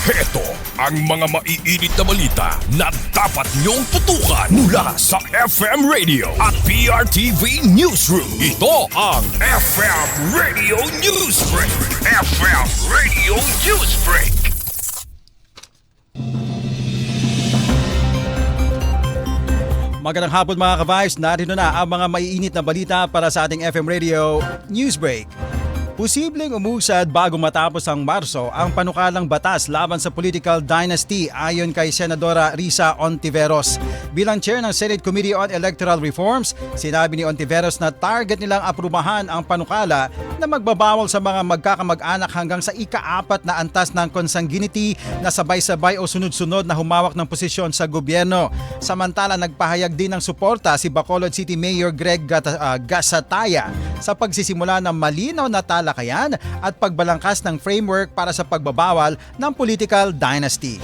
Heto ang mga maiinit na balita na dapat niyong tutukan mula sa FM Radio at PRTV Newsroom. Ito ang FM Radio Newsbreak. FM Radio Newsbreak. Magandang hapon mga ka-Vibes, narito na ang mga maiinit na balita para sa ating FM Radio Newsbreak. Posibleng umusad bago matapos ang Marso ang panukalang batas laban sa political dynasty ayon kay Senadora Risa Hontiveros. Bilang chair ng Senate Committee on Electoral Reforms, sinabi ni Hontiveros na target nilang aprubahan ang panukala na magbabawal sa mga magkakamag-anak hanggang sa ika-4 na antas ng consanguinity na sabay-sabay o sunod-sunod na humawak ng posisyon sa gobyerno. Samantala, nagpahayag din ng suporta si Bacolod City Mayor Greg Gasataya sa pagsisimula ng malinaw na talakayan at pagbalangkas ng framework para sa pagbabawal ng political dynasty.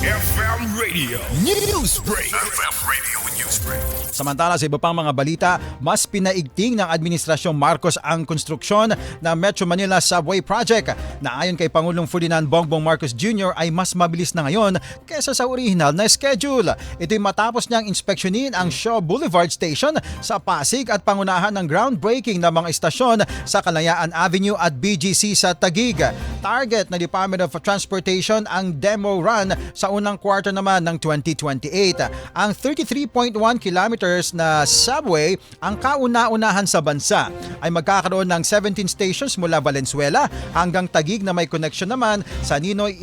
FM Radio Newsbreak. FM Radio Newsbreak. Samantala sa iba pang mga balita, mas pinaigting ng Administrasyong Marcos ang konstruksyon ng Metro Manila Subway Project na ayon kay Pangulong Ferdinand Bongbong Marcos Jr. ay mas mabilis na ngayon kaysa sa original na schedule. Ito'y matapos niyang inspeksyonin ang Shaw Boulevard Station sa Pasig at pangunahan ng groundbreaking ng mga istasyon sa Kalayaan Avenue at BGC sa Taguig. Target ng Department of Transportation ang demo run sa unang quarter naman ng 2028. Ang 33.1 kilometers na subway, ang kauna-unahan sa bansa, ay magkakaroon ng 17 stations mula Valenzuela hanggang Taguig na may connection naman sa Ninoy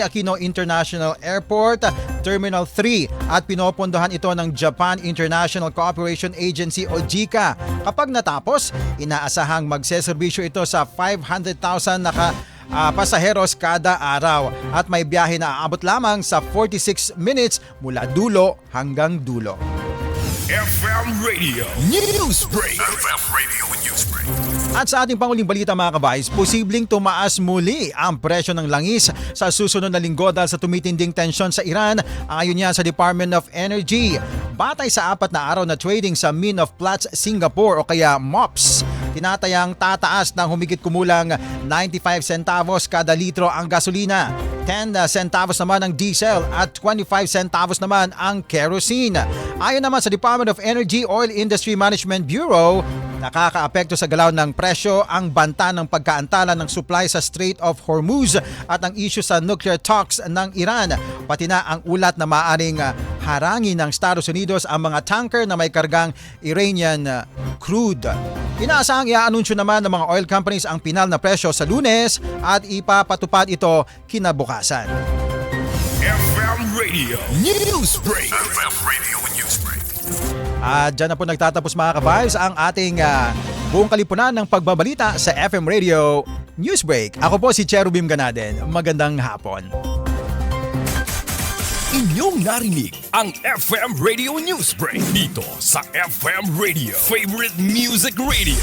Aquino International Airport Terminal 3 at pinopondohan ito ng Japan International Cooperation Agency o JICA. Kapag natapos, inaasahang magseserbisyo ito sa 500,000 pasaheros kada araw at may biyahe na aabot lamang sa 46 minutes mula dulo hanggang dulo. FM Radio Newsbreak. FM Radio Newsbreak. At sa ating panguling balita mga ka-Vibes, posibleng tumaas muli ang presyo ng langis sa susunod na linggo dahil sa tumitinding tensyon sa Iran ayon yan sa Department of Energy. Batay sa 4 na araw na trading sa Min of Platts Singapore o kaya MOPS, tinatayang tataas ng humigit kumulang 95 centavos kada litro ang gasolina, 10 centavos naman ang diesel at 25 centavos naman ang kerosene. Ayon naman sa Department of Energy Oil Industry Management Bureau, nakakaapekto sa galaw ng presyo ang banta ng pagkaantala ng supply sa Strait of Hormuz at ang issue sa nuclear talks ng Iran, pati na ang ulat na maaaring harangin ng Estados Unidos ang mga tanker na may kargang Iranian crude. Inaasahang i-anunsyo naman ng mga oil companies ang pinal na presyo sa Lunes at ipapatupad ito kinabukasan. FM Radio Newsbreak. FM Radio Newsbreak. At dyan na po nagtatapos mga ka-Vibes ang ating buong kalipunan ng pagbabalita sa FM Radio Newsbreak. Ako po si Cherubim Ganaden. Magandang hapon. Inyong narinig ang FM Radio Newsbreak dito sa FM Radio, Favorite Music Radio.